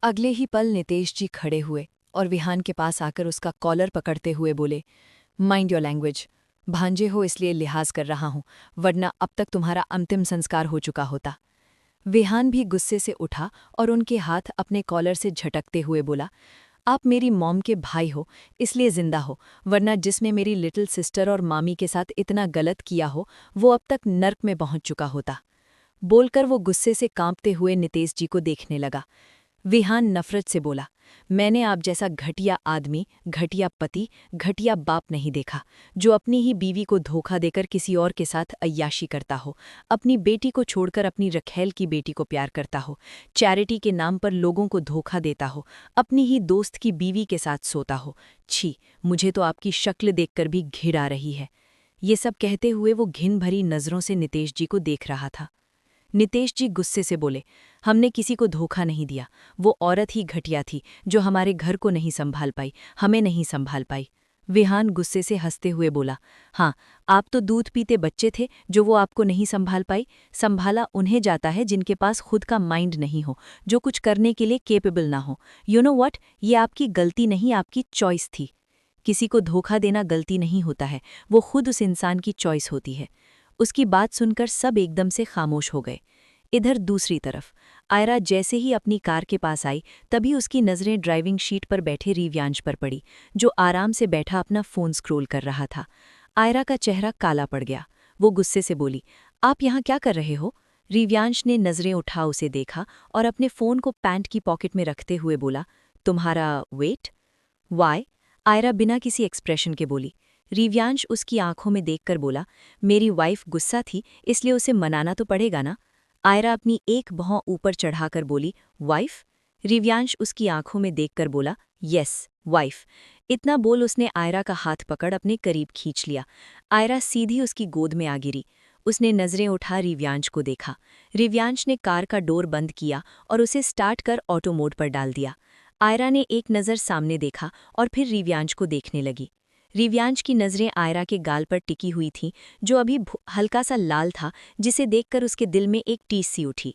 अगले ही पल नितेश जी खड़े हुए और विहान के पास आकर उसका कॉलर पकड़ते हुए बोले, माइंड योर लैंग्वेज। भांजे हो इसलिए लिहाज कर रहा हूं, वरना अब तक तुम्हारा अंतिम संस्कार हो चुका होता। विहान भी गुस्से से उठा और उनके हाथ अपने कॉलर से झटकते हुए बोला, आप मेरी मॉम के भाई हो इसलिए जिंदा हो, वरना जिसने मेरी लिटिल सिस्टर और मामी के साथ इतना गलत किया हो वो अब तक नर्क में पहुंच चुका होता। बोलकर वो गुस्से से कांपते हुए नितेश जी को देखने लगा। विहान नफरत से बोला, मैंने आप जैसा घटिया आदमी, घटिया पति, घटिया बाप नहीं देखा, जो अपनी ही बीवी को धोखा देकर किसी और के साथ अय्याशी करता हो, अपनी बेटी को छोड़कर अपनी रखैल की बेटी को प्यार करता हो, चैरिटी के नाम पर लोगों को धोखा देता हो, अपनी ही दोस्त की बीवी के साथ सोता हो। छी, मुझे तो आपकी शक्ल देखकर भी घिन आ रही है। ये सब कहते हुए वो घिन भरी नज़रों से नितेश जी को देख रहा था। नितेश जी गुस्से से बोले, हमने किसी को धोखा नहीं दिया, वो औरत ही घटिया थी जो हमारे घर को नहीं संभाल पाई, हमें नहीं संभाल पाई। विहान गुस्से से हंसते हुए बोला, हाँ, आप तो दूध पीते बच्चे थे जो वो आपको नहीं संभाल पाई। संभाला उन्हें जाता है जिनके पास खुद का माइंड नहीं हो, जो कुछ करने के लिए केपेबल ना हो। यू नो व्हाट, ये आपकी गलती नहीं, आपकी चॉइस थी। किसी को धोखा देना गलती नहीं होता है, वो खुद उस इंसान की चॉइस होती है। उसकी बात सुनकर सब एकदम से खामोश हो गए। इधर दूसरी तरफ आयरा जैसे ही अपनी कार के पास आई, तभी उसकी नज़रें ड्राइविंग शीट पर बैठे रिव्यांश पर पड़ी, जो आराम से बैठा अपना फ़ोन स्क्रॉल कर रहा था। आयरा का चेहरा काला पड़ गया। वो गुस्से से बोली, आप यहाँ क्या कर रहे हो? रिव्यांश ने नज़रें उठा उसे देखा और अपने फ़ोन को पैंट की पॉकेट में रखते हुए बोला, तुम्हारा वेट? वाई? आयरा बिना किसी एक्सप्रेशन के बोली। रिव्यांश उसकी आंखों में देखकर बोला, मेरी वाइफ गुस्सा थी इसलिए उसे मनाना तो पड़ेगा ना। आयरा अपनी एक भौं ऊपर चढ़ाकर बोली, वाइफ? रिव्यांश उसकी आंखों में देखकर बोला, यस, वाइफ। इतना बोल उसने आयरा का हाथ पकड़ अपने करीब खींच लिया। आयरा सीधी उसकी गोद में आ गिरी। उसने नज़रें उठा रिव्यांश को देखा। रिव्यांश ने कार का डोर बंद किया और उसे स्टार्ट कर ऑटो मोड पर डाल दिया। आयरा ने एक नज़र सामने देखा और फिर रिव्यांश को देखने लगी। रिव्यांश की नज़रें आयरा के गाल पर टिकी हुई थीं, जो अभी हल्का सा लाल था, जिसे देखकर उसके दिल में एक टीस सी उठी।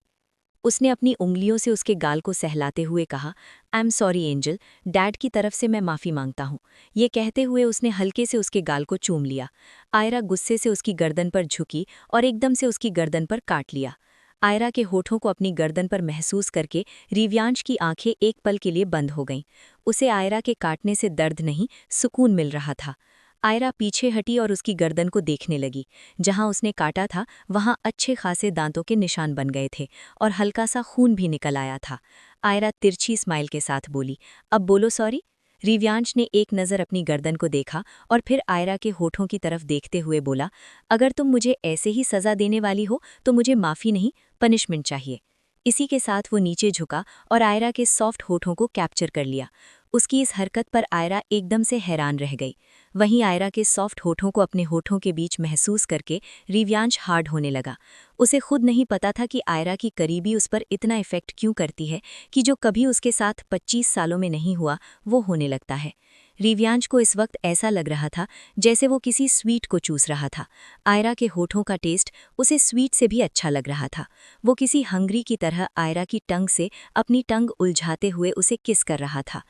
उसने अपनी उंगलियों से उसके गाल को सहलाते हुए कहा, I am sorry angel, dad की तरफ से मैं माफ़ी मांगता हूँ। ये कहते हुए उसने हल्के से उसके गाल को चूम लिया। आयरा गुस्से से उसकी गर्दन पर झुकी और एकदम से उसकी गर्दन पर काट लिया। आयरा के होठों को अपनी गर्दन पर महसूस करके रिव्यांश की आंखें एक पल के लिए बंद हो गईं। उसे आयरा के काटने से दर्द नहीं, सुकून मिल रहा था। आयरा पीछे हटी और उसकी गर्दन को देखने लगी। जहां उसने काटा था वहां अच्छे खासे दांतों के निशान बन गए थे और हल्का सा खून भी निकल आया था। आयरा तिरछी स्माइल के साथ बोली, अब बोलो सॉरी। रिव्यांश ने एक नज़र अपनी गर्दन को देखा और फिर आयरा के होठों की तरफ देखते हुए बोला, अगर तुम मुझे ऐसे ही सज़ा देने वाली हो तो मुझे माफ़ी नहीं, पनिशमेंट चाहिए। इसी के साथ वो नीचे झुका और आयरा के सॉफ्ट होठों को कैप्चर कर लिया। उसकी इस हरकत पर आयरा एकदम से हैरान रह गई। वहीं आयरा के सॉफ्ट होठों को अपने होठों के बीच महसूस करके रिव्यांश हार्ड होने लगा। उसे खुद नहीं पता था कि आयरा की करीबी उस पर इतना इफ़ेक्ट क्यों करती है कि जो कभी उसके साथ 25 सालों में नहीं हुआ वो होने लगता है। रिव्यांश को इस वक्त ऐसा लग रहा था जैसे वो किसी स्वीट को चूस रहा था। आयरा के होठों का टेस्ट उसे स्वीट से भी अच्छा लग रहा था। वो किसी हंगरी की तरह आयरा की टंग से अपनी टंग उलझाते हुए उसे किस कर रहा था।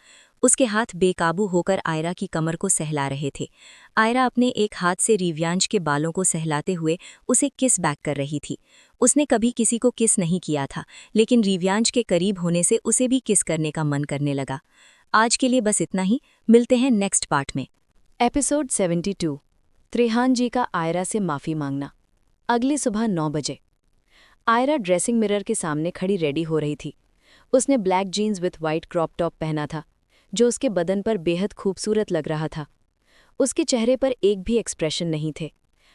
उसके हाथ बेकाबू होकर आयरा की कमर को सहला रहे थे। आयरा अपने एक हाथ से रिव्यांश के बालों को सहलाते हुए उसे किस बैक कर रही थी। उसने कभी किसी को किस नहीं किया था, लेकिन रिव्यांश के करीब होने से उसे भी किस करने का मन करने लगा। आज के लिए बस इतना ही, मिलते हैं नेक्स्ट पार्ट में। एपिसोड 72, त्रेहान जी का आयरा से माफ़ी मांगना। अगली सुबह 9 बजे आयरा ड्रेसिंग मिरर के सामने खड़ी रेडी हो रही थी। उसने black jeans with white crop top पहना था, जो उसके बदन पर बेहद खूबसूरत लग रहा था। उसके चेहरे पर एक भी एक्सप्रेशन नहीं थे।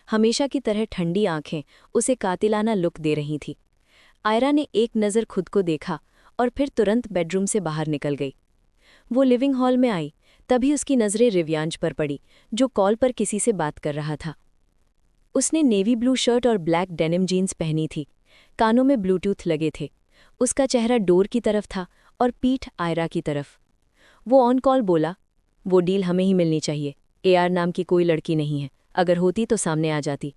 हमेशा की तरह ठंडी आंखें उसे कातिलाना लुक दे रही थी। आयरा ने एक नज़र खुद को देखा और फिर तुरंत बेडरूम से बाहर निकल गई। वो लिविंग हॉल में आई, तभी उसकी नज़रें रिव्यांश पर पड़ी, जो कॉल पर किसी से बात कर रहा था। उसने नेवी ब्लू शर्ट और ब्लैक डेनिम जीन्स पहनी थी। कानों में ब्लूटूथ लगे थे। उसका चेहरा डोर की तरफ था और पीठ आयरा की तरफ। वो ऑन कॉल बोला, वो डील हमें ही मिलनी चाहिए। एआर नाम की कोई लड़की नहीं है, अगर होती तो सामने आ जाती।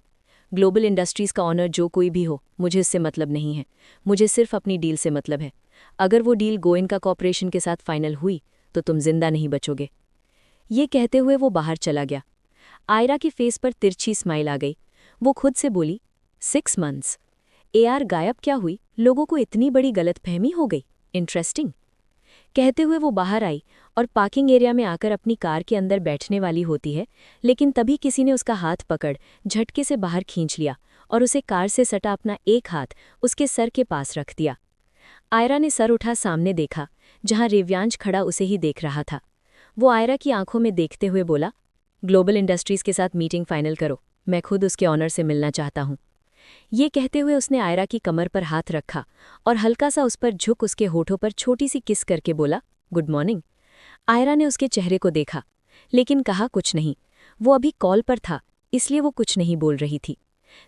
ग्लोबल इंडस्ट्रीज़ का ऑनर जो कोई भी हो, मुझे इससे मतलब नहीं है। मुझे सिर्फ अपनी डील से मतलब है। अगर वो डील गोयनका कॉर्पोरेशन के साथ फाइनल हुई तो तुम जिंदा नहीं बचोगे। ये कहते हुए वो बाहर चला गया। आयरा के फेस पर तिरछी स्माइल आ गई। वो खुद से बोली, 6 मंथ्स। एआर गायब क्या हुई? लोगों को इतनी बड़ी गलतफहमी हो गई। इंटरेस्टिंग। कहते हुए वो बाहर आई और पार्किंग एरिया में आकर अपनी कार के अंदर बैठने वाली होती है, लेकिन तभी किसी ने उसका हाथ पकड़ झटके से बाहर खींच लिया और उसे कार से सटा अपना एक हाथ उसके सर के पास रख दिया। आयरा ने सर उठा सामने देखा, जहां रेव्यांश खड़ा उसे ही देख रहा था। वो आयरा की आंखों में देखते हुए बोला, ग्लोबल इंडस्ट्रीज के साथ मीटिंग फाइनल करो, मैं खुद उसके ऑनर से मिलना चाहता हूं। ये कहते हुए उसने आयरा की कमर पर हाथ रखा और हल्का सा उस पर झुक उसके होठों पर छोटी सी किस करके बोला, गुड मॉर्निंग। आयरा ने उसके चेहरे को देखा, लेकिन कहा कुछ नहीं। वो अभी कॉल पर था, इसलिए वो कुछ नहीं बोल रही थी।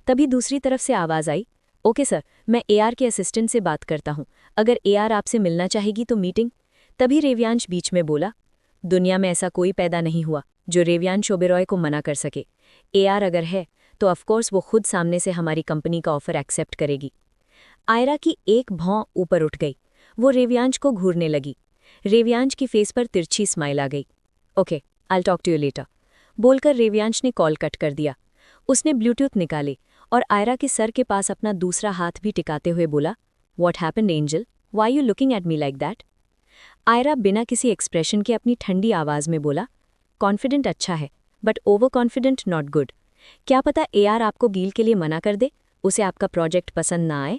तभी दूसरी तरफ से आवाज आई, ओके सर, मैं एआर के असिस्टेंट से बात करता हूं। अगर एआर आपसे मिलना चाहेगी तो मीटिंग। तभी रेव्यांश बीच में बोला, दुनिया में ऐसा कोई पैदा नहीं हुआ जो रेव्यांश ओबेरॉय को मना कर सके। एआर अगर है तो ऑफकोर्स वो खुद सामने से हमारी कंपनी का ऑफर एक्सेप्ट करेगी। आयरा की एक भौं ऊपर उठ गई। वो रेव्यांश को घूरने लगी। रेव्यांश की फेस पर तिरछी स्माइल आ गई। Okay, I talk to you later, बोलकर रेव्यांश ने कॉल कट कर दिया। उसने ब्लूटूथ निकाले और आयरा के सर के पास अपना दूसरा हाथ भी टिकाते हुए बोला, what happened angel, why you looking at me like that. Aira बिना किसी एक्सप्रेशन के अपनी ठंडी आवाज में बोला, कॉन्फिडेंट अच्छा है but over confident not good. क्या पता एआर आपको डील के लिए मना कर दे, उसे आपका प्रोजेक्ट पसंद ना आए।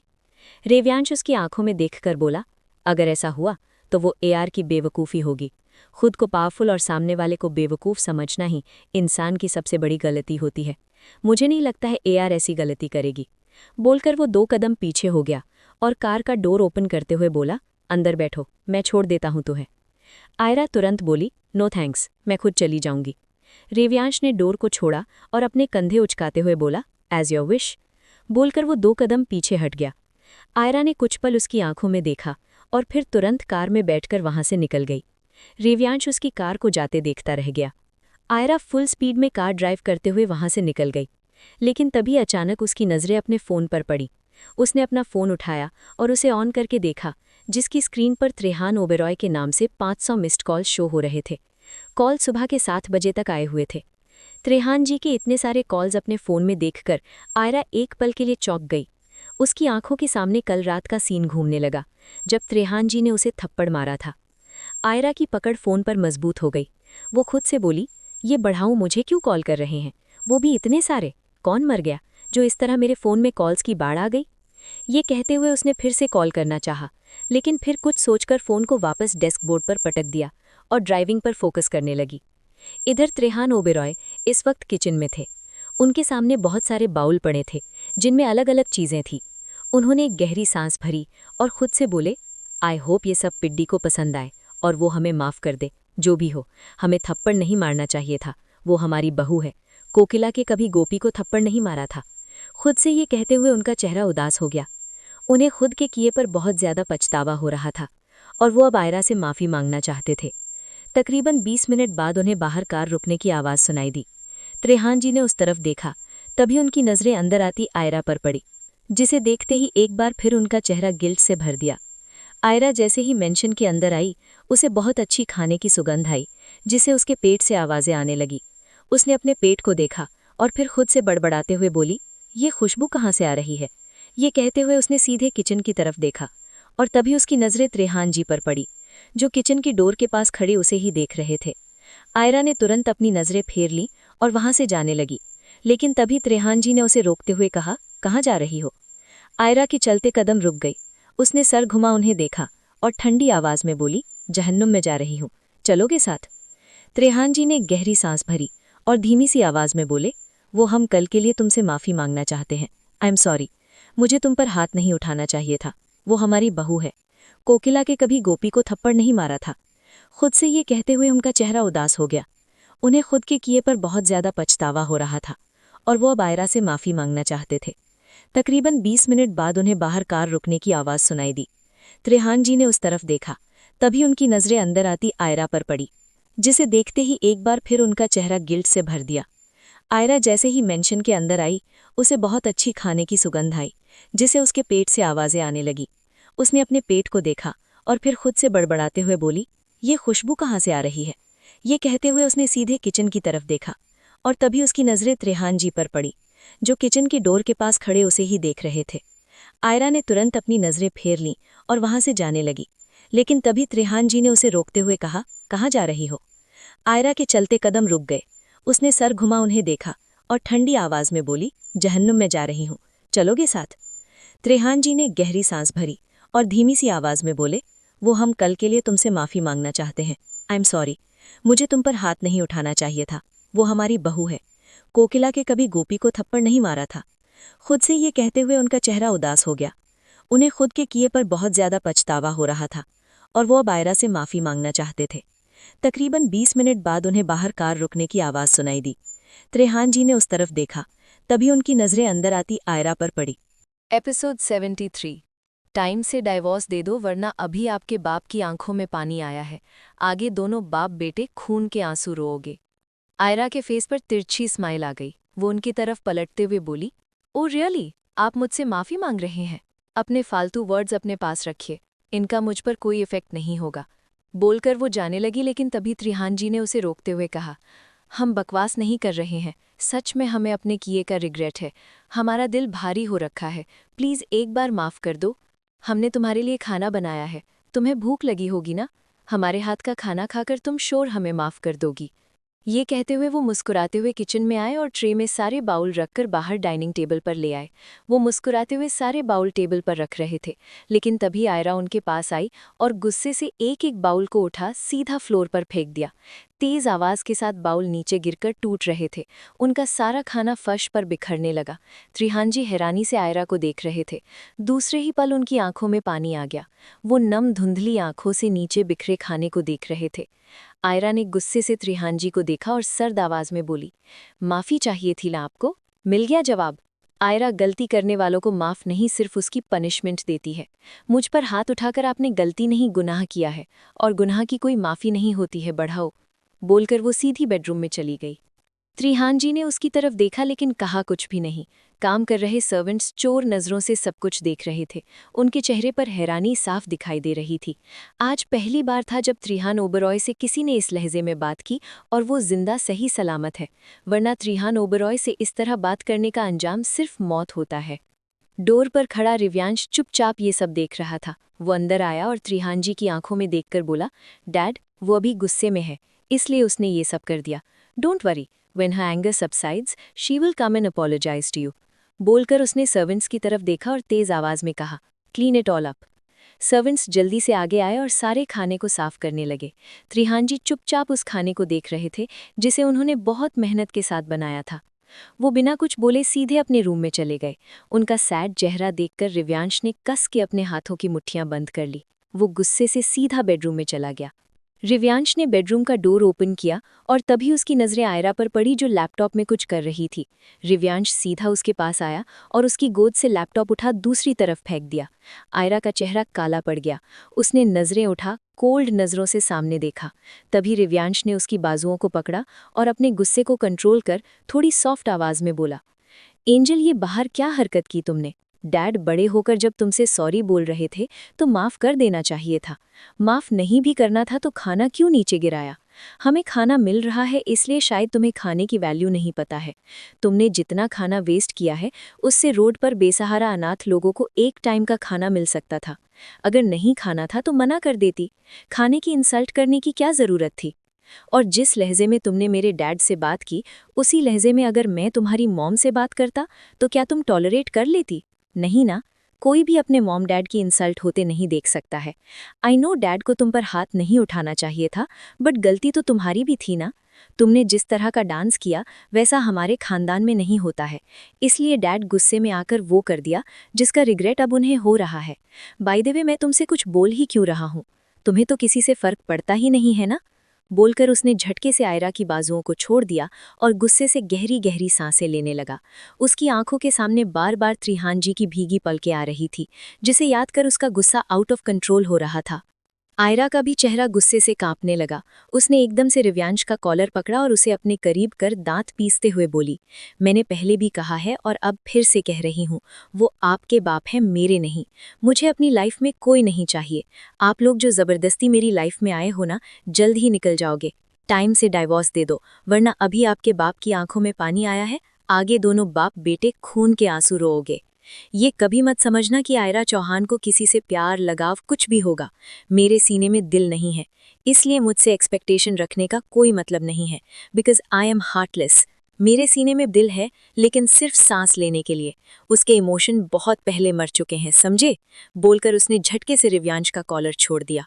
रेव्यांश उसकी आंखों में देखकर बोला, अगर ऐसा हुआ तो वो एआर की बेवकूफ़ी होगी। खुद को पावरफुल और सामने वाले को बेवकूफ़ समझना ही इंसान की सबसे बड़ी गलती होती है। मुझे नहीं लगता है एआर ऐसी गलती करेगी। बोलकर वो 2 कदम पीछे हो गया और कार का डोर ओपन करते हुए बोला, अंदर बैठो, मैं छोड़ देता हूं तुम्हें। आयरा तुरंत बोली, नो थैंक्स, मैं खुद चली जाऊंगी। रेव्यांश ने डोर को छोड़ा और अपने कंधे उचकाते हुए बोला, एज योर विश। बोलकर वो 2 कदम पीछे हट गया। आयरा ने कुछ पल उसकी आंखों में देखा और फिर तुरंत कार में बैठकर वहां से निकल गई। रेव्यांश उसकी कार को जाते देखता रह गया। आयरा फुल स्पीड में कार ड्राइव करते हुए वहां से निकल गई, लेकिन तभी अचानक उसकी नज़रें अपने फ़ोन पर पड़ी। उसने अपना फ़ोन उठाया और उसे ऑन करके देखा, जिसकी स्क्रीन पर त्रेहान ओबेरॉय के नाम से 500 मिस्ड कॉल शो हो रहे थे। कॉल सुबह के 7 बजे तक आए हुए थे। त्रेहान जी के इतने सारे कॉल्स अपने फ़ोन में देखकर आयरा एक पल के लिए चौंक गई। उसकी आंखों के सामने कल रात का सीन घूमने लगा, जब त्रेहान जी ने उसे थप्पड़ मारा था। आयरा की पकड़ फ़ोन पर मजबूत हो गई। वो खुद से बोली, ये बढ़ाऊं मुझे क्यों कॉल कर रहे हैं, वो भी इतने सारे। कौन मर गया जो इस तरह मेरे फ़ोन में कॉल्स की बाढ़ आ गई। ये कहते हुए उसने फिर से कॉल करना चाहा, लेकिन फिर कुछ सोचकर फ़ोन को वापस डेस्क बोर्ड पर पटक दिया और ड्राइविंग पर फोकस करने लगी। इधर त्रेहान ओबेरॉय इस वक्त किचन में थे। उनके सामने बहुत सारे बाउल पड़े थे, जिनमें अलग अलग चीज़ें थीं। उन्होंने एक गहरी सांस भरी और खुद से बोले, आई होप ये सब पिड्डी को पसंद आए और वो हमें माफ़ कर दे। जो भी हो, हमें थप्पड़ नहीं मारना चाहिए था, वो हमारी बहू है। कोकिला के कभी गोपी को थप्पड़ नहीं मारा था। खुद से ये कहते हुए उनका चेहरा उदास हो गया। उन्हें खुद के किए पर बहुत ज़्यादा पछतावा हो रहा था और वो अब आयरा से माफ़ी मांगना चाहते थे। तकरीबन 20 मिनट बाद उन्हें बाहर कार रुकने की आवाज़ सुनाई दी। त्रेहान जी ने उस तरफ देखा, तभी उनकी नज़रें अंदर आती आयरा पर पड़ी, जिसे देखते ही एक बार फिर उनका चेहरा गिल्ट से भर दिया। आयरा जैसे ही मेंशन के अंदर आई, उसे बहुत अच्छी खाने की सुगंध आई, जिसे उसके पेट से आवाज़ें आने लगी। उसने अपने पेट को देखा और फिर खुद से बड़बड़ाते हुए बोली, ये खुशबू कहाँ से आ रही है। ये कहते हुए उसने सीधे किचन की तरफ देखा और तभी उसकी नज़रें त्रेहान जी पर पड़ी, जो किचन की डोर के पास खड़े उसे ही देख रहे थे। आयरा ने तुरंत अपनी नज़रें फेर ली और वहां से जाने लगी, लेकिन तभी त्रेहान जी ने उसे रोकते हुए कहा, कहाँ जा रही हो। आयरा की चलते कदम रुक गई। उसने सर घुमा उन्हें देखा और ठंडी आवाज में बोली, जहन्नुम में जा रही हूँ, चलोगे साथ। त्रेहान जी ने गहरी सांस भरी और धीमी सी आवाज में बोले, वो हम कल के लिए तुमसे माफ़ी मांगना चाहते हैं। आई एम सॉरी, मुझे तुम पर हाथ नहीं उठाना चाहिए था। वो हमारी बहू है। कोकिला के कभी गोपी को थप्पड़ नहीं मारा था। खुद से ये कहते हुए उनका चेहरा उदास हो गया। उन्हें खुद के किए पर बहुत ज़्यादा पछतावा हो रहा था और वो अब आयरा से माफ़ी मांगना चाहते थे। तकरीबन 20 मिनट बाद उन्हें बाहर कार रुकने की आवाज़ सुनाई दी। त्रेहान जी ने उस तरफ देखा, तभी उनकी नज़रें अंदर आती आयरा पर पड़ी, जिसे देखते ही एक बार फिर उनका चेहरा गिल्ट से भर दिया। आयरा जैसे ही मेंशन के अंदर आई, उसे बहुत अच्छी खाने की सुगंध आई, जिसे उसके पेट से आवाज़ें आने लगी। उसने अपने पेट को देखा और फिर खुद से बड़बड़ाते हुए बोली, ये खुशबू कहाँ से आ रही है। ये कहते हुए उसने सीधे किचन की तरफ देखा और तभी उसकी नज़रें त्रेहान जी पर पड़ी, जो किचन की डोर के पास खड़े उसे ही देख रहे थे। आयरा ने तुरंत अपनी नज़रें फेर लीं और वहां से जाने लगी, लेकिन तभी त्रेहान जी ने उसे रोकते हुए कहा, कहाँ जा रही हो। आयरा के चलते कदम रुक गए। उसने सर घुमा उन्हें देखा और ठंडी आवाज में बोली, जहन्नुम में जा रही हूँ, चलोगे साथ। त्रेहान जी ने गहरी सांस भरी और धीमी सी आवाज में बोले, वो हम कल के लिए तुमसे माफी मांगना चाहते हैं। आई एम सॉरी, मुझे तुम पर हाथ नहीं उठाना चाहिए था। वो हमारी बहू है। कोकिला के कभी गोपी को थप्पड़ नहीं मारा था। खुद से ये कहते हुए उनका चेहरा उदास हो गया। उन्हें खुद के किए पर बहुत ज्यादा पछतावा हो रहा था और वो अब आयरा से माफी मांगना चाहते थे। तकरीबन 20 मिनट बाद उन्हें बाहर कार रुकने की आवाज सुनाई दी। त्रेहान जी ने उस तरफ देखा, तभी उनकी नजरें अंदर आती आयरा पर पड़ी। एपिसोड 73। टाइम से डाइवोर्स दे दो वरना अभी आपके बाप की आंखों में पानी आया है। आगे दोनों बाप बेटे खून के आंसू रोओगे। आयरा के फेस पर तिरछी स्माइल आ गई। वो उनकी तरफ पलटते हुए बोली, ओ रियली, आप मुझसे माफी मांग रहे हैं। अपने फालतू वर्ड्स अपने पास रखिए, इनका मुझ पर कोई इफेक्ट नहीं होगा। बोलकर वो जाने लगी, लेकिन तभी त्रिहान जी ने उसे रोकते हुए कहा, हम बकवास नहीं कर रहे हैं, सच में हमें अपने किए का रिग्रेट है। हमारा दिल भारी हो रखा है, प्लीज़ एक बार माफ़ कर दो। हमने तुम्हारे लिए खाना बनाया है, तुम्हें भूख लगी होगी ना। हमारे हाथ का खाना खाकर तुम श्योर हमें माफ़ कर दोगी। ये कहते हुए वो मुस्कुराते हुए किचन में आए और ट्रे में सारे बाउल रखकर बाहर डाइनिंग टेबल पर ले आए। वो मुस्कुराते हुए सारे बाउल टेबल पर रख रहे थे, लेकिन तभी आयरा उनके पास आई और गुस्से से एक एक बाउल को उठा सीधा फ्लोर पर फेंक दिया। तेज आवाज के साथ बाउल नीचे गिरकर टूट रहे थे। उनका सारा खाना फर्श पर बिखरने लगा। त्रिहान जी हैरानी से आयरा को देख रहे थे। दूसरे ही पल उनकी आंखों में पानी आ गया। वो नम धुंधली आंखों से नीचे बिखरे खाने को देख रहे थे। आयरा ने गुस्से से त्रिहान जी को देखा और सर्द आवाज में बोली, माफी चाहिए थी ना आपको, मिल गया जवाब। आयरा गलती करने वालों को माफ नहीं, सिर्फ उसकी पनिशमेंट देती है। मुझ पर हाथ उठाकर आपने गलती नहीं गुनाह किया है, और गुनाह की कोई माफी नहीं होती है, बढ़ाओ। बोलकर वो सीधी बेडरूम में चली गई। त्रिहान जी ने उसकी तरफ देखा, लेकिन कहा कुछ भी नहीं। काम कर रहे सर्वेंट्स चोर नज़रों से सब कुछ देख रहे थे। उनके चेहरे पर हैरानी साफ दिखाई दे रही थी। आज पहली बार था जब त्रिहान ओबरॉय से किसी ने इस लहजे में बात की और वो जिंदा सही सलामत है, वरना त्रिहान ओबरॉय से इस तरह बात करने का अंजाम सिर्फ मौत होता है। डोर पर खड़ा रिव्यांश चुपचाप ये सब देख रहा था। वो अंदर आया और त्रिहान जी की आंखों में देखकर बोला, डैड, वो अभी गुस्से में है, इसलिए उसने ये सब कर दिया। Don't worry, When her anger subsides, she will come and apologize to you. बोलकर उसने सर्वेंट्स की तरफ देखा और तेज आवाज में कहा, clean it all up. Servants जल्दी से आगे आए और सारे खाने को साफ करने लगे। त्रिहान जी चुपचाप उस खाने को देख रहे थे जिसे उन्होंने बहुत मेहनत के साथ बनाया था। वो बिना कुछ बोले सीधे अपने रूम में चले गए। उनका सैड चेहरा देखकर रिव्यांश ने कस के अपने हाथों की मुट्ठियां बंद कर ली। वो गुस्से से सीधा बेडरूम में चला गया। रिव्यांश ने बेडरूम का डोर ओपन किया और तभी उसकी नज़रें आयरा पर पड़ी, जो लैपटॉप में कुछ कर रही थी। रिव्यांश सीधा उसके पास आया और उसकी गोद से लैपटॉप उठा दूसरी तरफ फेंक दिया। आयरा का चेहरा काला पड़ गया। उसने नज़रें उठा कोल्ड नज़रों से सामने देखा। तभी रिव्यांश ने उसकी बाजुओं को पकड़ा और अपने गुस्से को कंट्रोल कर थोड़ी सॉफ्ट आवाज़ में बोला, एंजल, ये बाहर क्या हरकत की तुमने। डैड बड़े होकर जब तुमसे सॉरी बोल रहे थे तो माफ़ कर देना चाहिए था। माफ़ नहीं भी करना था तो खाना क्यों नीचे गिराया। हमें खाना मिल रहा है, इसलिए शायद तुम्हें खाने की वैल्यू नहीं पता है। तुमने जितना खाना वेस्ट किया है उससे रोड पर बेसहारा अनाथ लोगों को एक टाइम का खाना मिल सकता था। अगर नहीं खाना था तो मना कर देती। खाने की इंसल्ट करने की क्या ज़रूरत थी। और जिस लहजे में तुमने मेरे डैड से बात की, उसी लहजे में अगर मैं तुम्हारी मॉम से बात करता तो क्या तुम टॉलरेट कर लेती। नहीं ना। कोई भी अपने मॉम डैड की इंसल्ट होते नहीं देख सकता है। आई नो डैड को तुम पर हाथ नहीं उठाना चाहिए था, बट गलती तो तुम्हारी भी थी ना। तुमने जिस तरह का डांस किया वैसा हमारे खानदान में नहीं होता है, इसलिए डैड गुस्से में आकर वो कर दिया जिसका रिग्रेट अब उन्हें हो रहा है। बाय द वे, मैं तुमसे कुछ बोल ही क्यों रहा हूँ, तुम्हें तो किसी से फर्क पड़ता ही नहीं है ना। बोलकर उसने झटके से आयरा की बाजुओं को छोड़ दिया और गुस्से से गहरी गहरी सांसें लेने लगा। उसकी आंखों के सामने बार बार त्रिहान जी की भीगी पलकें आ रही थी, जिसे याद कर उसका गुस्सा आउट ऑफ कंट्रोल हो रहा था। आयरा का भी चेहरा गुस्से से कांपने लगा। उसने एकदम से रिव्यांश का कॉलर पकड़ा और उसे अपने करीब कर दांत पीसते हुए बोली, मैंने पहले भी कहा है और अब फिर से कह रही हूँ, वो आपके बाप हैं, मेरे नहीं। मुझे अपनी लाइफ में कोई नहीं चाहिए। आप लोग जो जबरदस्ती मेरी लाइफ में आए हो ना, जल्द ही निकल जाओगे। टाइम से डाइवोर्स दे दो, वरना अभी आपके बाप की आंखों में पानी आया है, आगे दोनों बाप बेटे खून के आंसू रोओगे। ये कभी मत समझना कि आयरा चौहान को किसी से प्यार लगाव कुछ भी होगा। मेरे सीने में दिल नहीं है, इसलिए मुझसे एक्सपेक्टेशन रखने का कोई मतलब नहीं है, बिकॉज आई एम हार्टलेस। मेरे सीने में दिल है, लेकिन सिर्फ सांस लेने के लिए। उसके इमोशन बहुत पहले मर चुके हैं, समझे? बोलकर उसने झटके से रिव्यांश का कॉलर छोड़ दिया।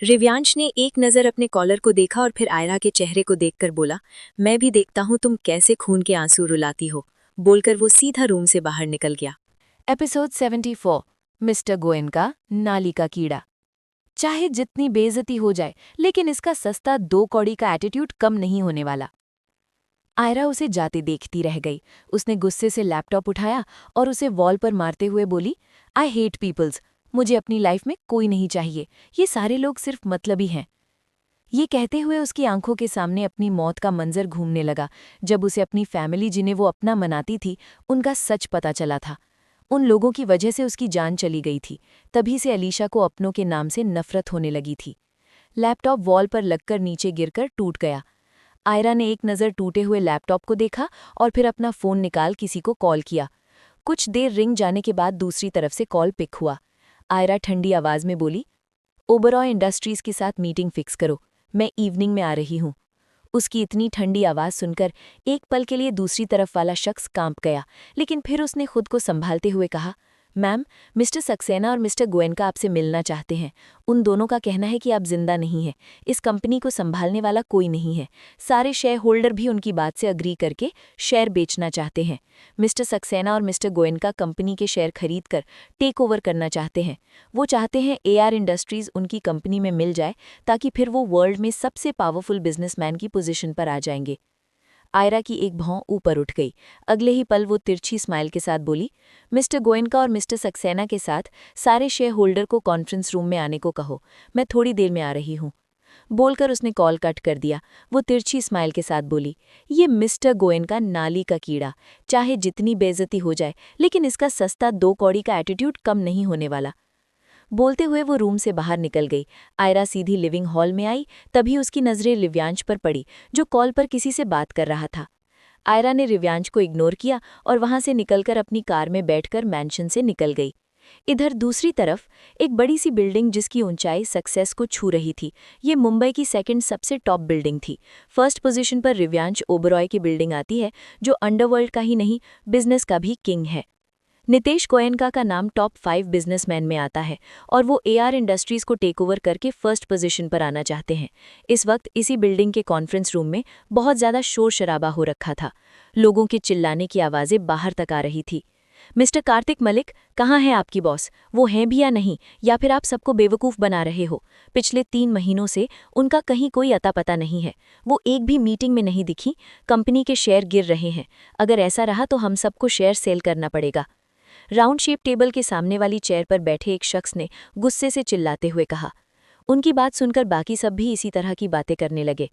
रिव्यांश ने एक नज़र अपने कॉलर को देखा और फिर आयरा के चेहरे को देखकर बोला, मैं भी देखता हूँ तुम कैसे खून के आंसू रुलाती हो। बोलकर वो सीधा रूम से बाहर निकल गया। एपिसोड 74 मिस्टर गोयनका नाली का कीड़ा। चाहे जितनी बेइज्जती हो जाए, लेकिन इसका सस्ता 2 कौड़ी का एटीट्यूड कम नहीं होने वाला। आयरा उसे जाते देखती रह गई। उसने गुस्से से लैपटॉप उठाया और उसे वॉल पर मारते हुए बोली, आई हेट पीपल्स। मुझे अपनी लाइफ में कोई नहीं चाहिए। ये सारे लोग सिर्फ मतलबी हैं। ये कहते हुए उसकी आंखों के सामने अपनी मौत का मंजर घूमने लगा, जब उसे अपनी फैमिली, जिन्हें वो अपना मनाती थी, उनका सच पता चला था। उन लोगों की वजह से उसकी जान चली गई थी। तभी से अलीशा को अपनों के नाम से नफरत होने लगी थी। लैपटॉप वॉल पर लगकर नीचे गिरकर टूट गया। आयरा ने एक नज़र टूटे हुए लैपटॉप को देखा और फिर अपना फ़ोन निकाल किसी को कॉल किया। कुछ देर रिंग जाने के बाद दूसरी तरफ से कॉल पिक हुआ। आयरा ठंडी आवाज़ में बोली, ओबरॉय इंडस्ट्रीज़ के साथ मीटिंग फिक्स करो, मैं इवनिंग में आ रही हूँ। उसकी इतनी ठंडी आवाज़ सुनकर एक पल के लिए दूसरी तरफ वाला शख्स कांप गया, लेकिन फिर उसने खुद को संभालते हुए कहा, मैम, मिस्टर सक्सेना और मिस्टर गोयनका आपसे मिलना चाहते हैं। उन दोनों का कहना है कि आप जिंदा नहीं हैं। इस कंपनी को संभालने वाला कोई नहीं है। सारे शेयर होल्डर भी उनकी बात से अग्री करके शेयर बेचना चाहते हैं। मिस्टर सक्सेना और मिस्टर गोयनका कंपनी के शेयर खरीद कर टेक ओवर करना चाहते हैं। वो चाहते हैं AR इंडस्ट्रीज उनकी कंपनी में मिल जाए, ताकि फिर वो वर्ल्ड में सबसे पावरफुल बिजनेसमैन की पोजीशन पर आ जाएंगे। आयरा की एक भौं ऊपर उठ गई। अगले ही पल वो तिरछी स्माइल के साथ बोली, मिस्टर गोयनका और मिस्टर सक्सेना के साथ सारे शेयर होल्डर को कॉन्फ्रेंस रूम में आने को कहो, मैं थोड़ी देर में आ रही हूँ। बोलकर उसने कॉल कट कर दिया। वो तिरछी स्माइल के साथ बोली, ये मिस्टर गोयनका नाली का कीड़ा। चाहे जितनी बेइज्जती हो जाए, लेकिन इसका सस्ता 2 कौड़ी का एटीट्यूड कम नहीं होने वाला। बोलते हुए वो रूम से बाहर निकल गई। आयरा सीधी लिविंग हॉल में आई, तभी उसकी नज़रें रिव्यांश पर पड़ी, जो कॉल पर किसी से बात कर रहा था। आयरा ने रिव्यांश को इग्नोर किया और वहां से निकलकर अपनी कार में बैठकर मैंशन से निकल गई। इधर दूसरी तरफ एक बड़ी सी बिल्डिंग, जिसकी ऊंचाई सक्सेस को छू रही थी। ये मुंबई की सेकंड सबसे टॉप बिल्डिंग थी। फर्स्ट पोजीशन पर रिव्यांश ओबरॉय की बिल्डिंग आती है, जो अंडरवर्ल्ड का ही नहीं, बिजनेस का भी किंग है। नितेश गोयनका का नाम टॉप 5 बिजनेसमैन में आता है और वो AR इंडस्ट्रीज को टेक ओवर करके फर्स्ट पोजीशन पर आना चाहते हैं। इस वक्त इसी बिल्डिंग के कॉन्फ्रेंस रूम में बहुत ज़्यादा शोर शराबा हो रखा था। लोगों के चिल्लाने की आवाज़ें बाहर तक आ रही थी। मिस्टर कार्तिक मलिक, कहाँ है आपकी बॉस? वो हैं भी या नहीं, या फिर आप सबको बेवकूफ़ बना रहे हो? पिछले 3 महीनों से उनका कहीं कोई अता पता नहीं है। वो एक भी मीटिंग में नहीं दिखी। कंपनी के शेयर गिर रहे हैं। अगर ऐसा रहा तो हम सबको शेयर सेल करना पड़ेगा। राउंड शेप टेबल के सामने वाली चेयर पर बैठे एक शख्स ने गुस्से से चिल्लाते हुए कहा। उनकी बात सुनकर बाकी सब भी इसी तरह की बातें करने लगे।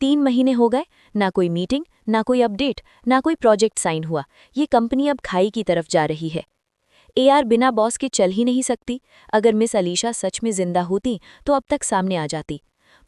3 महीने हो गए, ना कोई मीटिंग, ना कोई अपडेट, ना कोई प्रोजेक्ट साइन हुआ। ये कंपनी अब खाई की तरफ जा रही है। AR बिना बॉस के चल ही नहीं सकती। अगर मिस अलीशा सच में जिंदा होती तो अब तक सामने आ जाती।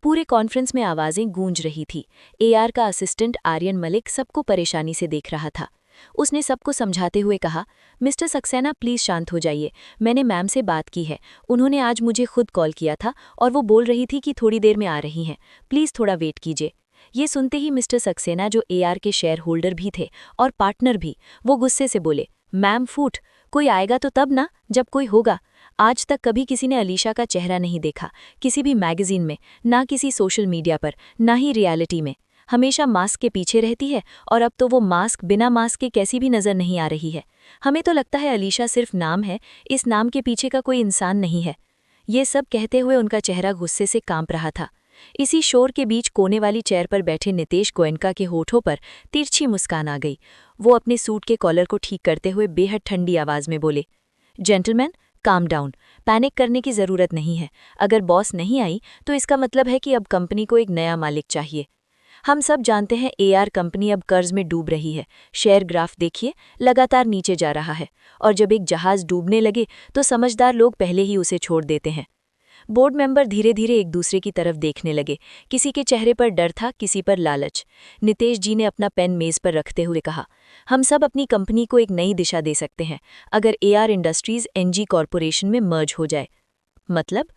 पूरे कॉन्फ्रेंस में आवाजें गूंज रही थी। AR का असिस्टेंट आर्यन मलिक सबको परेशानी से देख रहा था। उसने सबको समझाते हुए कहा, मिस्टर सक्सेना, प्लीज़ शांत हो जाइए। मैंने मैम से बात की है। उन्होंने आज मुझे खुद कॉल किया था और वो बोल रही थी कि थोड़ी देर में आ रही हैं। प्लीज़ थोड़ा वेट कीजिए। ये सुनते ही मिस्टर सक्सेना, जो AR के शेयर होल्डर भी थे और पार्टनर भी, वो गुस्से से बोले, मैम फूट, कोई आएगा तो तब ना, जब कोई होगा। आज तक कभी किसी ने अलीशा का चेहरा नहीं देखा, किसी भी मैगजीन में, ना किसी सोशल मीडिया पर, ना ही रियलिटी में। हमेशा मास्क के पीछे रहती है और अब तो वो मास्क बिना मास्क के कैसी भी नज़र नहीं आ रही है। हमें तो लगता है अलीशा सिर्फ नाम है, इस नाम के पीछे का कोई इंसान नहीं है। ये सब कहते हुए उनका चेहरा गुस्से से कांप रहा था। इसी शोर के बीच कोने वाली चेयर पर बैठे नितेश गोयनका के होठों पर तिरछी मुस्कान आ गई। वो अपने सूट के कॉलर को ठीक करते हुए बेहद ठंडी आवाज़ में बोले, जेंटलमैन, काम डाउन, पैनिक करने की ज़रूरत नहीं है। अगर बॉस नहीं आई तो इसका मतलब है कि अब कंपनी को एक नया मालिक चाहिए। हम सब जानते हैं एआर कंपनी अब कर्ज में डूब रही है। शेयर ग्राफ देखिए, लगातार नीचे जा रहा है। और जब एक जहाज डूबने लगे तो समझदार लोग पहले ही उसे छोड़ देते हैं। बोर्ड मेंबर धीरे धीरे एक दूसरे की तरफ देखने लगे। किसी के चेहरे पर डर था, किसी पर लालच। नितेश जी ने अपना पेन मेज पर रखते हुए कहा, हम सब अपनी कंपनी को एक नई दिशा दे सकते हैं अगर एआर इंडस्ट्रीज एनजी कॉरपोरेशन में मर्ज हो जाए। मतलब?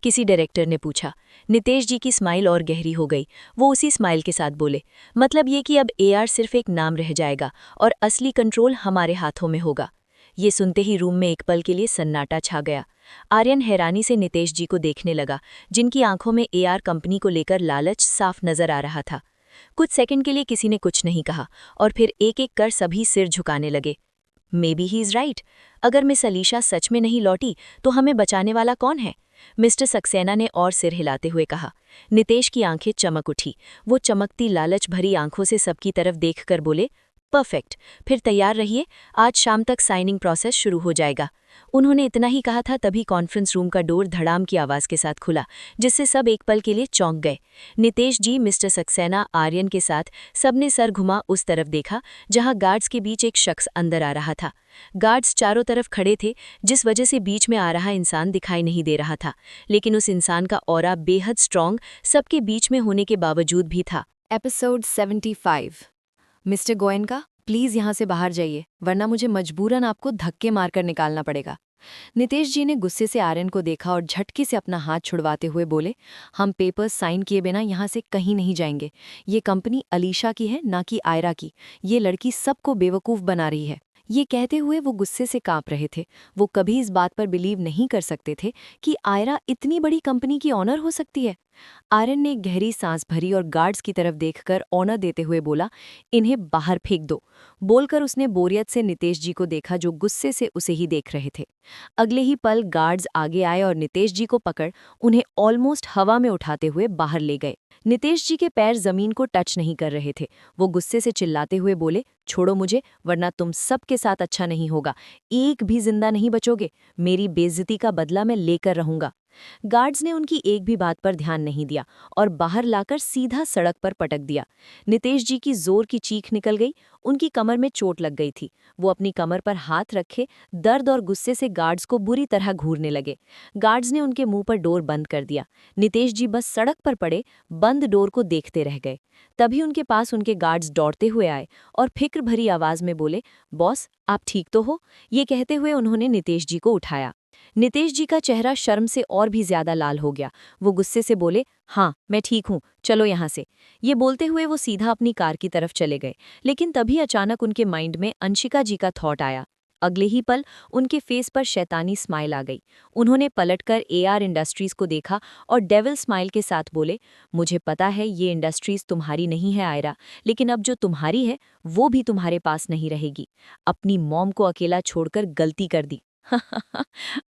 किसी डायरेक्टर ने पूछा। नितेश जी की स्माइल और गहरी हो गई। वो उसी स्माइल के साथ बोले, मतलब ये कि अब एआर सिर्फ एक नाम रह जाएगा और असली कंट्रोल हमारे हाथों में होगा। ये सुनते ही रूम में एक पल के लिए सन्नाटा छा गया। आर्यन हैरानी से नितेश जी को देखने लगा, जिनकी आंखों में एआर कंपनी को लेकर लालच साफ नजर आ रहा था। कुछ सेकंड के लिए किसी ने कुछ नहीं कहा और फिर एक एक कर सभी सिर झुकाने लगे। May be he is right. अगर मिस अलीशा सच में नहीं लौटी तो हमें बचाने वाला कौन है? मिस्टर सक्सेना ने और सिर हिलाते हुए कहा। नितेश की आंखें चमक उठी। वो चमकती लालच भरी आंखों से सबकी तरफ देखकर बोले, परफेक्ट, फिर तैयार रहिए, आज शाम तक साइनिंग प्रोसेस शुरू हो जाएगा। उन्होंने इतना ही कहा था तभी कॉन्फ्रेंस रूम का डोर धड़ाम की आवाज के साथ खुला, जिससे सब एक पल के लिए चौंक गए। नितेश जी, मिस्टर सक्सेना, आर्यन के साथ सबने सर घुमा उस तरफ देखा जहां गार्ड्स के बीच एक शख्स अंदर आ रहा था। गार्ड्स चारों तरफ खड़े थे, जिस वजह से बीच में आ रहा इंसान दिखाई नहीं दे रहा था, लेकिन उस इंसान का ऑरा बेहद स्ट्रॉन्ग सबके बीच में होने के बावजूद भी था। एपिसोड 75। मिस्टर गोयनका, प्लीज यहाँ से बाहर जाइए, वरना मुझे मजबूरन आपको धक्के मारकर निकालना पड़ेगा। नितेश जी ने गुस्से से आर्यन को देखा और झटके से अपना हाथ छुड़वाते हुए बोले, हम पेपर्स साइन किए बिना यहाँ से कहीं नहीं जाएंगे। ये कंपनी अलीशा की है, ना कि आयरा की। ये लड़की सबको बेवकूफ़ बना रही है। ये कहते हुए वो गुस्से से कांप रहे थे। वो कभी इस बात पर बिलीव नहीं कर सकते थे कि आयरा इतनी बड़ी कंपनी की ऑनर हो सकती है। आर्यन ने एक गहरी सांस भरी और गार्ड्स की तरफ देखकर ऑनर देते हुए बोला, इन्हें बाहर फेंक दो। बोलकर उसने बोरियत से नितेश जी को देखा, जो गुस्से से उसे ही देख रहे थे। अगले ही पल गार्ड्स आगे आए और नितेश जी को पकड़ उन्हें ऑलमोस्ट हवा में उठाते हुए बाहर ले गए। नितेश जी के पैर जमीन को टच नहीं कर रहे थे। वो गुस्से से चिल्लाते हुए बोले, छोड़ो मुझे, वरना तुम सबके साथ अच्छा नहीं होगा। एक भी जिंदा नहीं बचोगे। मेरी बेइज्जती का बदला मैं लेकर रहूंगा। गार्ड्स ने उनकी एक भी बात पर ध्यान नहीं दिया और बाहर लाकर सीधा सड़क पर पटक दिया। नितेश जी की जोर की चीख निकल गई। उनकी कमर में चोट लग गई थी। वो अपनी कमर पर हाथ रखे दर्द और गुस्से से गार्ड्स को बुरी तरह घूरने लगे। गार्ड्स ने उनके मुंह पर डोर बंद कर दिया। नितेश जी बस सड़क पर पड़े बंद डोर को देखते रह गए। तभी उनके पास उनके गार्ड्स दौड़ते हुए आए और फिक्र भरी आवाज में बोले, बॉस, आप ठीक तो हो? ये कहते हुए उन्होंने नितेश जी को उठाया। नितेश जी का चेहरा शर्म से और भी ज्यादा लाल हो गया। वो गुस्से से बोले, हाँ मैं ठीक हूँ, चलो यहाँ से। ये बोलते हुए वो सीधा अपनी कार की तरफ चले गए। लेकिन तभी अचानक उनके माइंड में अंशिका जी का थॉट आया। अगले ही पल उनके फेस पर शैतानी स्माइल आ गई। उन्होंने पलटकर एआर इंडस्ट्रीज को देखा और डेविल स्माइल के साथ बोले, मुझे पता है ये इंडस्ट्रीज तुम्हारी नहीं है आयरा, लेकिन अब जो तुम्हारी है वो भी तुम्हारे पास नहीं रहेगी। अपनी मॉम को अकेला छोड़कर गलती कर दी।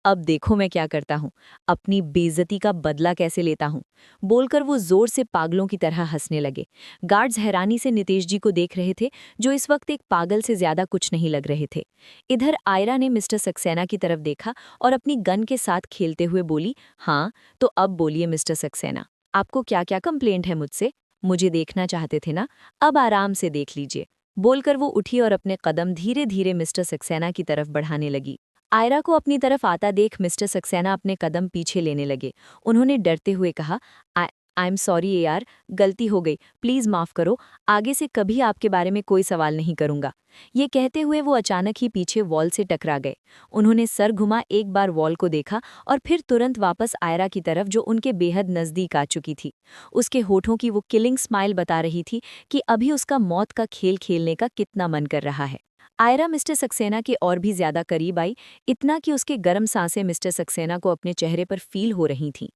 अब देखो मैं क्या करता हूँ, अपनी बेइज्जती का बदला कैसे लेता हूँ। बोलकर वो जोर से पागलों की तरह हंसने लगे। गार्ड्स हैरानी से नितेश जी को देख रहे थे, जो इस वक्त एक पागल से ज्यादा कुछ नहीं लग रहे थे। इधर आयरा ने मिस्टर सक्सेना की तरफ देखा और अपनी गन के साथ खेलते हुए बोली, हाँ तो अब बोलिए मिस्टर सक्सेना, आपको क्या क्या कंप्लेंट है मुझसे? मुझे देखना चाहते थे ना, अब आराम से देख लीजिए। बोलकर वो उठी और अपने कदम धीरे धीरे मिस्टर सक्सेना की तरफ बढ़ाने लगी। आयरा को अपनी तरफ आता देख मिस्टर सक्सेना अपने कदम पीछे लेने लगे। उन्होंने डरते हुए कहा, आई एम सॉरी यार, गलती हो गई, प्लीज माफ करो, आगे से कभी आपके बारे में कोई सवाल नहीं करूंगा। ये कहते हुए वो अचानक ही पीछे वॉल से टकरा गए। उन्होंने सर घुमा एक बार वॉल को देखा और फिर तुरंत वापस आयरा की तरफ, जो उनके बेहद नजदीक आ चुकी थी। उसके होठों की वो किलिंग स्माइल बता रही थी कि अभी उसका मौत का खेल खेलने का कितना मन कर रहा है। आयरा मिस्टर सक्सेना के और भी ज्यादा करीब आई, इतना कि उसके गर्म सांसें मिस्टर सक्सेना को अपने चेहरे पर फील हो रही थीं।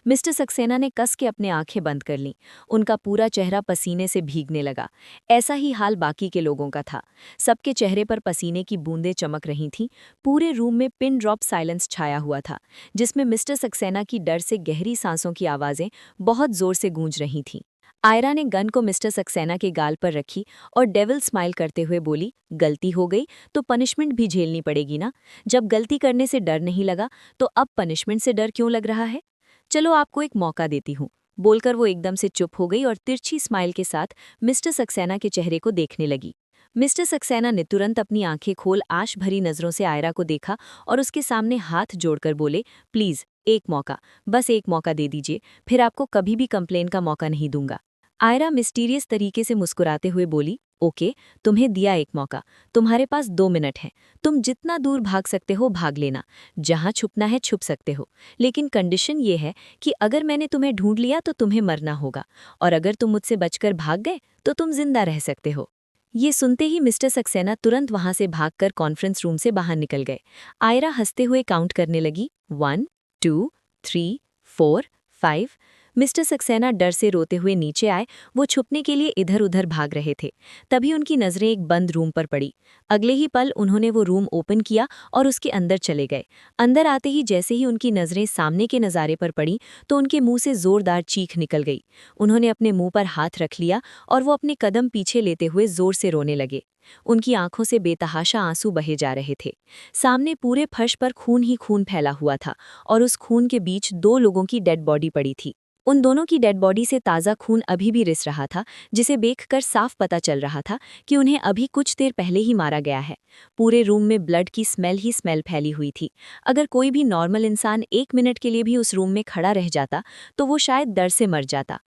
मिस्टर सक्सेना ने कस के अपने आंखें बंद कर लीं। उनका पूरा चेहरा पसीने से भीगने लगा। ऐसा ही हाल बाकी के लोगों का था। सबके चेहरे पर पसीने की बूंदें चमक रही थीं। पूरे रूम में पिन ड्रॉप साइलेंस छाया हुआ था, जिसमें मिस्टर सक्सेना की डर से गहरी सांसों की आवाज़ें बहुत जोर से गूंज रही थीं। आयरा ने गन को मिस्टर सक्सेना के गाल पर रखी और डेविल स्माइल करते हुए बोली, गलती हो गई तो पनिशमेंट भी झेलनी पड़ेगी ना। जब गलती करने से डर नहीं लगा तो अब पनिशमेंट से डर क्यों लग रहा है? चलो आपको एक मौका देती हूँ। बोलकर वो एकदम से चुप हो गई और तिरछी स्माइल के साथ मिस्टर सक्सेना के चेहरे को देखने लगी। मिस्टर सक्सेना ने तुरंत अपनी आंखें खोल आश भरी नजरों से आयरा को देखा और उसके सामने हाथ जोड़कर बोले, प्लीज एक मौका, बस एक मौका दे दीजिए, फिर आपको कभी भी कंप्लेन का मौका नहीं दूंगा। आयरा मिस्टीरियस तरीके से मुस्कुराते हुए बोली, ओके, तुम्हें दिया एक मौका, तुम्हारे पास 2 मिनट हैं, तुम जितना दूर भाग सकते हो भाग लेना, जहां छुपना है छुप सकते हो, लेकिन कंडीशन ये है कि अगर मैंने तुम्हें ढूंढ लिया तो तुम्हें मरना होगा, और अगर तुम मुझसे बचकर भाग गए तो तुम जिंदा रह सकते हो। ये सुनते ही मिस्टर सक्सेना तुरंत वहां से भागकर कॉन्फ्रेंस रूम से बाहर निकल गए। आयरा हंसते हुए काउंट करने लगी, 1 2 3 4 5। मिस्टर सक्सेना डर से रोते हुए नीचे आए। वो छुपने के लिए इधर उधर भाग रहे थे। तभी उनकी नजरें एक बंद रूम पर पड़ी। अगले ही पल उन्होंने वो रूम ओपन किया और उसके अंदर चले गए। अंदर आते ही जैसे ही उनकी नजरें सामने के नज़ारे पर पड़ी तो उनके मुंह से जोरदार चीख निकल गई। उन्होंने अपने मुंह पर हाथ रख लिया और वो अपने कदम पीछे लेते हुए जोर से रोने लगे। उनकी आंखों से बेतहाशा आंसू बहे जा रहे थे। सामने पूरे फर्श पर खून ही खून फैला हुआ था और उस खून के बीच 2 लोगों की डेड बॉडी पड़ी थी। उन दोनों की डेड बॉडी से ताज़ा खून अभी भी रिस रहा था, जिसे देखकर साफ पता चल रहा था कि उन्हें अभी कुछ देर पहले ही मारा गया है। पूरे रूम में ब्लड की स्मेल ही स्मेल फैली हुई थी। अगर कोई भी नॉर्मल इंसान 1 मिनट के लिए भी उस रूम में खड़ा रह जाता तो वो शायद डर से मर जाता।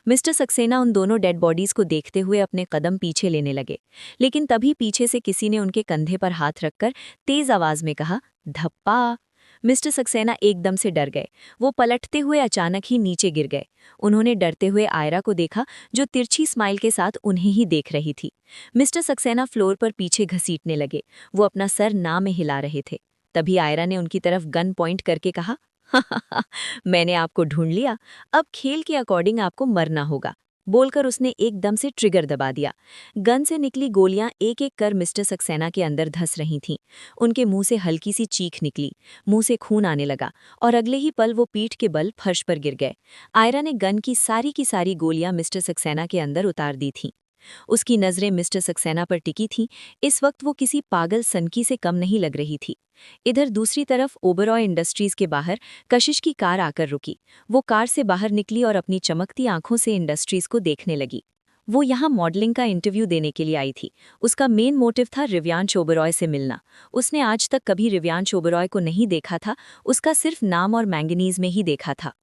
मिस्टर सक्सेना उन दोनों डेड बॉडीज को देखते हुए अपने कदम पीछे लेने लगे, लेकिन तभी पीछे से किसी ने उनके कंधे पर हाथ रखकर तेज आवाज में कहा, धप्पा। मिस्टर सक्सेना एकदम से डर गए। वो पलटते हुए अचानक ही नीचे गिर गए। उन्होंने डरते हुए आयरा को देखा, जो तिरछी स्माइल के साथ उन्हें ही देख रही थी। मिस्टर सक्सेना फ्लोर पर पीछे घसीटने लगे। वो अपना सर ना में हिला रहे थे। तभी आयरा ने उनकी तरफ गन पॉइंट करके कहा, मैंने आपको ढूंढ लिया, अब खेल के अकॉर्डिंग आपको मरना होगा। बोलकर उसने एकदम से ट्रिगर दबा दिया। गन से निकली गोलियां एक एक कर मिस्टर सक्सेना के अंदर धंस रही थीं। उनके मुंह से हल्की सी चीख निकली, मुंह से खून आने लगा और अगले ही पल वो पीठ के बल फर्श पर गिर गए। आयरा ने गन की सारी गोलियां मिस्टर सक्सेना के अंदर उतार दी थीं। उसकी नज़रें मिस्टर सक्सेना पर टिकी थीं। इस वक्त वो किसी पागल सनकी से कम नहीं लग रही थी। इधर दूसरी तरफ ओबरॉय इंडस्ट्रीज के बाहर कशिश की कार आकर रुकी। वो कार से बाहर निकली और अपनी चमकती आंखों से इंडस्ट्रीज को देखने लगी। वो यहाँ मॉडलिंग का इंटरव्यू देने के लिए आई थी। उसका मेन मोटिव था रिव्यांश ओबरॉय से मिलना। उसने आज तक कभी रिव्यांश ओबरॉय को नहीं देखा था, उसका सिर्फ नाम और मैंगनीज में ही देखा था।